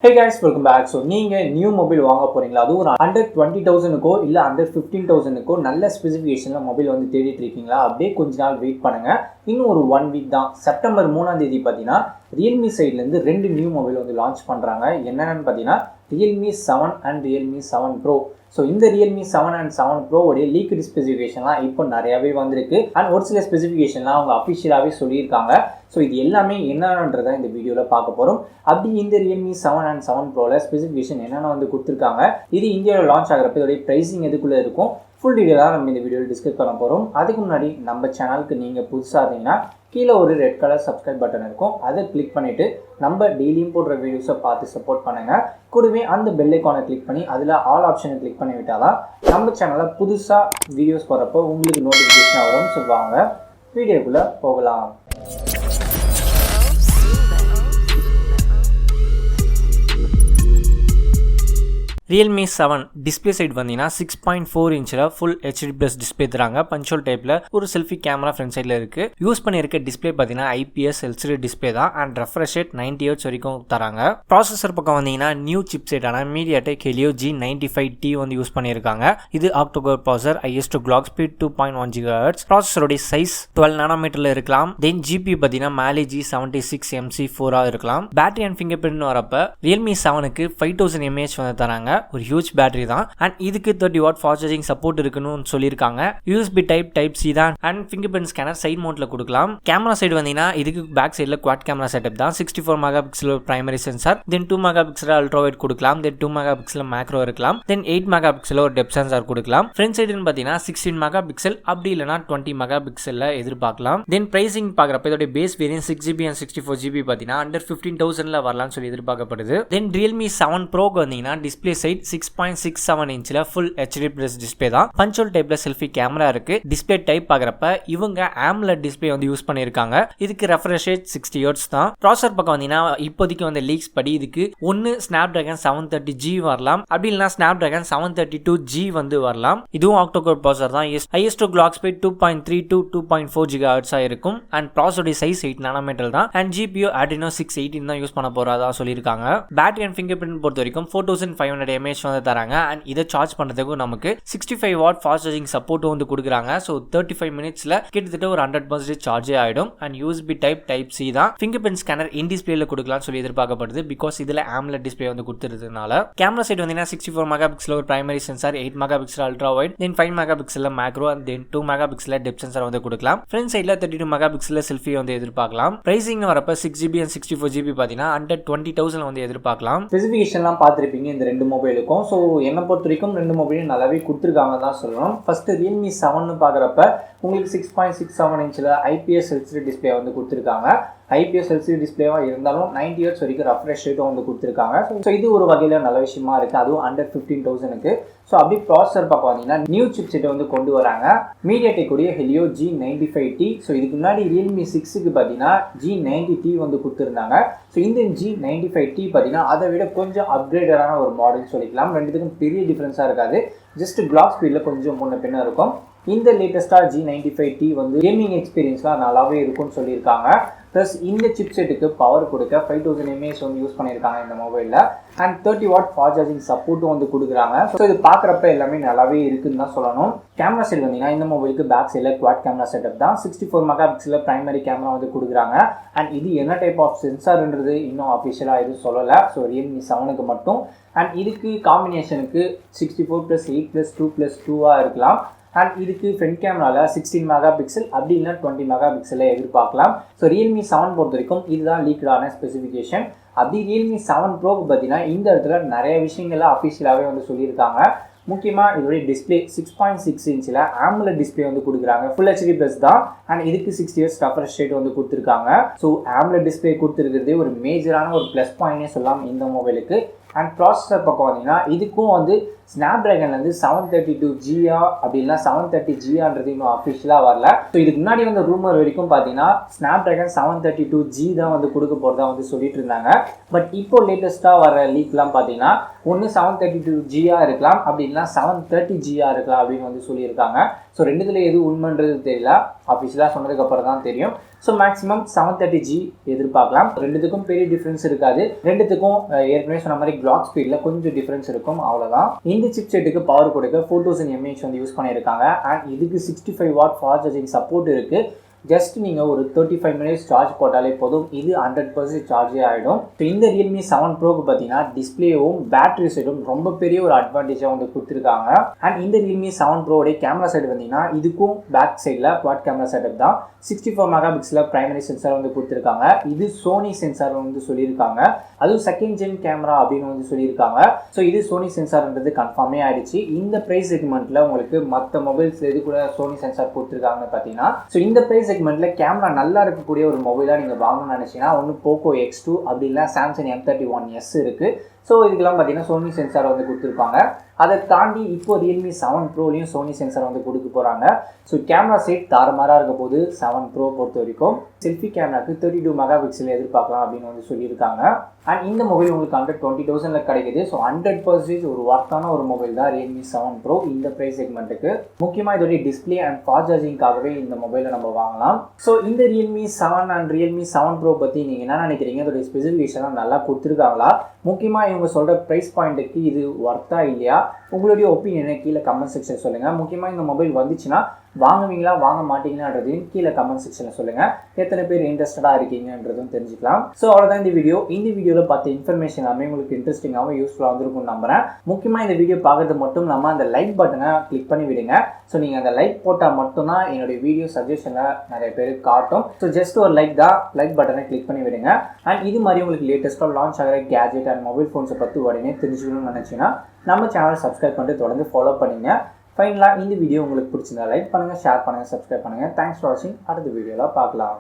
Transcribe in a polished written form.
Hey guys, welcome back. So நீங்க new mobile வாங்க போறீங்களா? அது ஒரு under 20,000க்கோ இல்ல under 15,000க்கோ நல்ல ஸ்பெசிஃபிகேஷன்ல மொபைல் வந்து தேடிட்டு இருக்கீங்களா? அப்படியே கொஞ்ச நாள் வெயிட் பண்ணுங்க. இன்னும் ஒரு 1 வீக் தான். செப்டம்பர் 3ஆம் தேதி பாத்தீங்கன்னா Realme சைடுல இருந்து ரெண்டு நியூ மொபைல் வந்து லான்ச் பண்றாங்க. என்னன்னு பாத்தீங்கன்னா Realme 7 and Realme 7 Pro. So இந்த Realme 7 and 7 Pro உடைய லீக்டு ஸ்பெசிஃபிகேஷன்லாம் இப்போ நிறையாவே வந்திருக்கு அண்ட் ஒரு சில ஸ்பெசிஃபிகேஷன்லாம் அவங்க அஃபிஷியலாகவே சொல்லியிருக்காங்க. ஸோ இது எல்லாமே என்னன்றதை இந்த வீடியோவில் பார்க்க போகிறோம். அப்படி இந்த Realme 7 and 7 Proவில் ஸ்பெசிஃபிகேஷன் என்னென்ன வந்து கொடுத்துருக்காங்க, இது இந்தியாவில் லான்ச் ஆகிறப்ப இதோடைய ப்ரைஸிங் எதுக்குள்ளே இருக்கும், ஃபுல் டீட்டெயிலாக நம்ம இந்த வீடியோவில் டிஸ்கஸ் பண்ண போகிறோம். அதுக்கு முன்னாடி நம்ம சேனலுக்கு நீங்கள் புதுசாக இருந்தீங்கன்னா கீழே ஒரு ரெட் கலர் சப்ஸ்கிரைப் பட்டன் இருக்கும், அதை கிளிக் பண்ணிவிட்டு நம்ம டெய்லியும் போடுற வீடியோஸை பார்த்து சப்போர்ட் பண்ணுங்கள். கூடவே அந்த பெல் ஐக்கானை கிளிக் பண்ணி அதில் ஆல் ஆப்ஷனை கிளிக் பண்ணி விட்டாதான் நம்ம சேனலில் புதுசாக வீடியோஸ் போகிறப்போ உங்களுக்கு நோட்டிஃபிகேஷன் வரும். ஸோ வாங்க வீடியோக்குள்ளே போகலாம். Realme 7 டிஸ்பிளே சைட் வந்தீங்கன்னா 6.4 இன்ச்சில் ஃபுல் ஹெச்டி ப்ளஸ் டிஸ்பிளே தராங்க. பஞ்சோல் டைப்பில் ஒரு செல்ஃபி கேமரா ஃப்ரண்ட் சைடில் இருக்குது. யூஸ் பண்ணியிருக்க டிஸ்பிளே பார்த்தீங்கன்னா IPS LCD டிஸ்பிளே தான் அண்ட் ரெஃப்ரெஷ் ரேட் 90 Hz வரைக்கும் தராங்க. ப்ராசஸர் பக்கம் வந்தீங்கன்னா நியூ சிப் செட்டான MediaTek Helio G95T வந்து யூஸ் பண்ணியிருக்காங்க. இது octa core processor, highest clock speed 2.1 GHz. ப்ராசஸருடைய சைஸ் 12 நானோமீட்டரில் இருக்கலாம். தென் GPU பார்த்தீங்கன்னா மேலே G76 MC4 இருக்கலாம். பேட்டரி அண்ட் ஃபிங்கர் பிரிண்ட் வரப்போ Realme 7க்கு 5000 mAh வந்து தராங்க. ஒரு ஹியூஜ் பேட்டரி தான் அண்ட் இதுக்கு 30 வாட் ஃபாஸ்ட் சார்ஜிங் சப்போர்ட் இருக்குன்னு சொல்லியிருக்காங்க. USB டைப் C தான் and fingerprint scanner side மவுண்ட்ல கொடுக்கலாம். கேமரா சைடு வந்தீங்கன்னா இதுக்கு பேக் சைடில் குவாட் கேமரா செட்டப் தான். 64 மெகா பிக்சல் பிரைமரி சென்சார், தென் 2 மெகா பிக்சல் அல்ட்ரா வைட் கொடுக்கலாம், தென் 2 மெகா பிக்சல் மேக்ரோ இருக்கலாம், தென் 8 மெகா பிக்சல் ஒரு டெப்த் சென்சார் கொடுக்கலாம். ஃப்ரண்ட் சைடுன்னு பார்த்தீங்கன்னா 16 மெகா பிக்சல் அப்படி இல்லைனா 20 மெகா பிக்சல்ல எதிர்பார்க்கலாம். தென் பிரைசிங் பார்க்குறப்ப இதோட base variant 6GB and 64GB பார்த்தீங்கன்னா under 15,000ல வரலாம்னு சொல்லி எதிர்பார்க்கப்படுது. தென் Realme 7 Proக்கு வந்தீங்கன்னா டிஸ்பிளே சைட் 6.67 இன்ச்சில் ஃபுல் ஹெச்டி ப்ளஸ் டிஸ்பிளே தான். பஞ்சோல் டைப்ல செல்ஃபி கேமரா இருக்கு. டிஸ்பிளே டைப் பார்க்குறப்ப இவங்க AMOLED டிஸ்பிளே வந்து யூஸ் பண்ணியிருக்காங்க. இதுக்கு ரெஃப்ரெஷ் ரேட் 60 Hz தான். ப்ராசஸர் பக்கம் வந்தீங்கன்னா இப்போதைக்கு வந்த லீக்ஸ் படி இதுக்கு ஒன்னு Snapdragon 730G வரலாம், அப்படி இல்லைனா Snapdragon 732G வந்து வரலாம். இதுவும் ஆக்டோகோர் ப்ராசஸர் தான். Highest clock speed 2.3 to 2.4 GHz இருக்கும் அண்ட் ப்ராசஸருடைய சைஸ் 8 நானோமீட்டர் தான் அண்ட் GPU Adreno 618 தான் யூஸ் பண்ண போறதா சொல்லியிருக்காங்க. பேட்டரி அண்ட் ஃபிங்கர் பிரிண்ட் பொறுத்த வரைக்கும் 4500 mAh வந்து தராங்க அண்ட் இதை சார்ஜ் பண்றதுக்கு நமக்கு 65 வாட் ஃபாஸ்ட் சார்ஜிங் சப்போர்ட் வந்து கொடுக்குறாங்க. ஸோ 35 மினிட்ஸ்ல கிட்டத்தட்ட ஒரு 100% சார்ஜே ஆயிடும் அண்ட் USB டைப் C தான். ஃபிங்கர் பிரிண்ட் ஸ்கேனர் இன் டிஸ்பிளேல கொடுக்கலாம் சொல்லி எதிர்பார்க்கப்படுது. பிகாஸ் இதுல AMOLED டிஸ்பிளே வந்து கொடுத்துறதுனால. கேமரா சைடு வந்தீங்கன்னா 64 மெகா பிக்சல் ஒரு primary sensor, 8 mega pixel ultra wide, then 5 mega pixel macro and then 2 mega pixel depth sensor வந்து கொடுக்கலாம். ஃப்ரண்ட் சைட்ல 32 மெகா பிக்சல் செல்ஃபி வந்து எதிர்பார்க்கலாம். பிரைசிங் வரப்ப 6GB and 64GB பார்த்தீங்கன்னா under 20,000 வந்து எதிர்பார்க்கலாம். ஸ்பெசிஃபிகேஷன்லாம் பார்த்துருப்பீங்க இந்த ரெண்டு மொபைலுக்கும். ஸோ என்னை பொறுத்த வரைக்கும் ரெண்டு மொபைலும் நல்லாவே கொடுத்துருக்காங்க தான் சொல்லணும். ஃபர்ஸ்ட் Realme 7 பார்க்குறப்ப உங்களுக்கு 6.67 இன்ச்சில் IPS LCD டிஸ்பிளே வந்து கொடுத்துருக்காங்க. IPS LCD டிஸ்பிளேவாக இருந்தாலும் 90 Hz வரைக்கும் ரெஃப்ரெஷ் ரேட்டும் வந்து கொடுத்துருக்காங்க. ஸோ இது ஒரு வகையில் நல்ல விஷயமா இருக்குது, அதுவும் under 15,000க்கு. ஸோ அப்படி ப்ராசஸர் பார்க்க வந்தீங்கன்னா நியூ சிப் செட்டை வந்து கொண்டு வராங்க. MediaTek உடைய Helio G95T. ஸோ இதுக்கு முன்னாடி Realme 6க்கு பார்த்தீங்கன்னா G90T வந்து கொடுத்துருந்தாங்க. ஸோ இந்த G95T பார்த்தீங்கன்னா அதை விட கொஞ்சம் அப்கிரேடடான ஒரு மாடல் சொல்லிக்கலாம். ரெண்டுத்துக்கும் பெரிய டிஃப்ரென்ஸாக இருக்காது, ஜஸ்ட் கிளாக் ஸ்பீடில் கொஞ்சம் முன்ன பின்ன இருக்கும். இந்த லேட்டஸ்ட்டாக G95T வந்து கேமிங் எக்ஸ்பீரியன்ஸ்லாம் நல்லாவே இருக்கும்னு சொல்லியிருக்காங்க. ப்ளஸ் இந்த சிப் செட்டுக்கு பவர் கொடுக்க 5000 mAh வந்து யூஸ் பண்ணியிருக்காங்க இந்த மொபைலில் அண்ட் 30 வாட் ஃபாஸ்ட் சார்ஜிங் சப்போர்ட்டும் வந்து கொடுக்குறாங்க. ஸோ இது பார்க்குறப்ப எல்லாமே நல்லாவே இருக்குன்னு தான் சொல்லணும். கேமரா சைடு வந்தீங்கன்னா இந்த மொபைலுக்கு பேக் சைடில் குவாட் கேமரா செட்டப் தான். 64 மெகா பிக்சலில் பிரைமரி கேமரா வந்து கொடுக்குறாங்க அண்ட் இது என்ன டைப் ஆஃப் சென்சார்ன்றது இன்னும் அஃபிஷியலாக எதுவும் சொல்லலை. ஸோ Realme 7க்கு மட்டும் அண்ட் இதுக்கு காம்பினேஷனுக்கு 64+8+2+2 இருக்கலாம் அண்ட் இதுக்கு ஃப்ரண்ட் கேமராவில் 16 மெகா பிக்சல் அப்படி இல்லைனா 20 மெகா பிக்சலை எதிர்பார்க்கலாம். ஸோ Realme 7 பொறுத்த வரைக்கும் இதுதான் லீக்டான ஸ்பெசிஃபிகேஷன். அப்படி Realme 7 Proக்கு பார்த்தீங்கன்னா இந்த இடத்துல நிறைய விஷயங்களை அஃபிஷியலாகவே வந்து சொல்லியிருக்காங்க. முக்கியமாக இதோடைய டிஸ்பிளே 6.6 இன்ச்சில் AMOLED டிஸ்பிளே வந்து கொடுக்குறாங்க. ஃபுல் ஹெச்டி ப்ளஸ் தான் அண்ட் இதுக்கு 60 Hz ரெஃப்ரெஷ் ரேட் வந்து கொடுத்துருக்காங்க. ஸோ AMOLED டிஸ்பிளே கொடுத்துருக்கிறதே ஒரு மேஜரான ஒரு ப்ளஸ் பாயிண்டே சொல்லலாம் இந்த மொபைலுக்கு. அண்ட் ப்ராசஸர் பக்கம் வந்தீங்கன்னா இதுக்கும் வந்து Snapdragon வந்து 732G அப்படின்னா 730Gன்றது இன்னும் அஃபிஷியலாக வரல. ஸோ இதுக்கு முன்னாடி வந்து ரூமர் வரைக்கும் பார்த்தீங்கன்னா Snapdragon 732G தான் வந்து கொடுக்க போகிறதா வந்து சொல்லிட்டு இருந்தாங்க. பட் இப்போ லேட்டஸ்ட்டாக வர லீக்லாம் பார்த்தீங்கன்னா ஒன்று 732G இருக்கலாம், அப்படி இல்லைனா 730G இருக்கலாம் அப்படின்னு வந்து சொல்லியிருக்காங்க. ஸோ ரெண்டுத்துல எது உண்மைன்றது தெரியல, அஃபிஷியலாக சொன்னதுக்கப்புறம் தான் தெரியும். ஸோ மேக்ஸிமம் 730G எதிர்பார்க்கலாம். ரெண்டுத்துக்கும் பெரிய டிஃப்ரென்ஸ் இருக்காது. ரெண்டுத்துக்கும் ஏற்கனவே சொன்ன மாதிரி கிளாக் ஸ்பீடில் கொஞ்சம் டிஃப்ரென்ஸ் இருக்கும், அவ்வளோதான். இந்த சிப் செட்டுக்கு பவர் கொடுக்க 4000 mAh வந்து யூஸ் பண்ணியிருக்காங்க. அண்ட் இதுக்கு 65 வாட் ஃபாஸ்ட் சார்ஜிங் சப்போர்ட் இருக்குது. ஜஸ்ட் நீங்கள் ஒரு 35 மினிட்ஸ் சார்ஜ் போட்டாலே போதும், இது 100% சார்ஜே ஆகிடும். ஸோ இந்த ரியல்மி 7 ப்ரோக்கு பார்த்தீங்கன்னா டிஸ்பிளேவும் பேட்டரி சைடும் ரொம்ப பெரிய ஒரு அட்வான்டேஜாக வந்து கொடுத்துருக்காங்க. அண்ட் இந்த ரியல்மி 7 ப்ரோடைய கேமரா சைடு வந்தீங்கன்னா இதுக்கும் பேக் சைடில் குவாட் கேமரா செட்டப் தான். 64 மெகா பிக்சலில் பிரைமரி சென்சார் வந்து கொடுத்துருக்காங்க. இது சோனி சென்சார் வந்து சொல்லியிருக்காங்க. அதுவும் செகண்ட் ஜென் கேமரா அப்படின்னு வந்து சொல்லியிருக்காங்க. ஸோ இது சோனி சென்சார்ன்றது கன்ஃபார்மே ஆயிடுச்சு. இந்த ப்ரைஸ் செக்மெண்ட்டில் உங்களுக்கு மற்ற மொபைல்ஸ் எது கூட சோனி சென்சார் கொடுத்துருக்காங்கன்னு பார்த்தீங்கன்னா, ஸோ இந்த ப்ரைஸ் செக்மெண்ட்டில் கேமரா நல்லா இருக்கக்கூடிய ஒரு மொபைலாக நீங்கள் வாங்கணும்னு நினச்சிங்கன்னா ஒன்று போக்கோ X2 அப்படி இல்லை சாம்சங் M31s இருக்குது. ஸோ இதுக்கெல்லாம் பார்த்தீங்கன்னா சோனி சென்சார் வந்து கொடுத்துருப்பாங்க. அதை தாண்டி இப்போ ரியல்மி 7 ப்ரோலையும் சோனி சென்சார் வந்து கொடுக்க போகிறாங்க. ஸோ கேமரா செட் தாறுமாறாக இருக்க போது 7 ப்ரோ பொறுத்த வரைக்கும் செல்ஃபி கேமராக்கு 32 மெகா பிக்சல் எதிர்பார்க்கலாம் அப்படின்னு வந்து சொல்லியிருக்காங்க. அண்ட் இந்த மொபைல் உங்களுக்கு 120,000 கிடைக்குது. ஸோ 100% ஒரு ஒர்த்தான ஒரு மொபைல் தான் ரியல்மி 7 ப்ரோ இந்த ப்ரைஸ் செக்மெண்ட்டுக்கு. முக்கியமாக இதோடைய டிஸ்பிளே அண்ட் ஃபாஸ்ட் சார்ஜிங்காகவே இந்த மொபைலை நம்ம வாங்கலாம். ஸோ இந்த ரியல்மி 7 அண்ட் ரியல்மி 7 ப்ரோ பற்றி நீங்கள் என்ன நினைக்கிறீங்க? இதோடைய ஸ்பெசிஃபிகேஷன்லாம் நல்லா கொடுத்துருக்காங்களா? முக்கியமாக இவங்க சொல்கிற ப்ரைஸ் பாயிண்ட்டுக்கு இது ஒர்த்தா இல்லையா? உங்களுடைய ஒப்பீனியனை கீழே கமெண்ட் செக்ஷன் சொல்லுங்கள். முக்கியமாக இந்த மொபைல் வந்துச்சுன்னா வாங்குவீங்களா வாங்க மாட்டீங்களான்றதையும் கீழே கமெண்ட் செக்ஷனில் சொல்லுங்கள். எத்தனை பேர் இன்ட்ரெஸ்டடாக இருக்கீங்கன்றதும் தெரிஞ்சுக்கலாம். ஸோ அவ்வளோதான் இந்த வீடியோ. இந்த வீடியோவில் பார்த்த இன்ஃபர்மேஷன் எல்லாமே உங்களுக்கு இன்ட்ரெஸ்டிங்காகவும் யூஸ்ஃபுல்லாக வந்துருக்கும்னு நம்புறேன். முக்கியமாக இந்த வீடியோ பார்க்கறது மட்டும் இல்லாமல் அந்த லைக் பட்டனை கிளிக் பண்ணி விடுங்க. ஸோ நீங்கள் அந்த லைக் போட்டால் மட்டும்தான் என்னுடைய வீடியோ சஜஷனில் நிறைய பேருக்கு காட்டும். ஸோ ஜஸ்ட் ஒரு லைக் தான், லைக் பட்டனை கிளிக் பண்ணி விடுங்க. அண்ட் இது மாதிரி உங்களுக்கு லேட்டஸ்ட்டாக லான்ச் ஆகிற கேஜெட் அண்ட் மொபைல் ஃபோன்ஸை பற்றி உடனே தெரிஞ்சுக்கணும்னு நினச்சிங்கன்னா நம்ம சேனலை சப்ஸ்கிரைப் பண்ணிட்டு தொடர்ந்து ஃபாலோ பண்ணிங்க. ஃபைனலாக இந்த வீடியோ உங்களுக்கு பிடிச்சிருந்தா லைக் பண்ணுங்கள், ஷேர் பண்ணுங்கள், சப்ஸ்கிரைப் பண்ணுங்கள். தேங்க்ஸ் ஃபார் வாட்சிங். அடுத்த வீடியோவில் பார்க்கலாம்.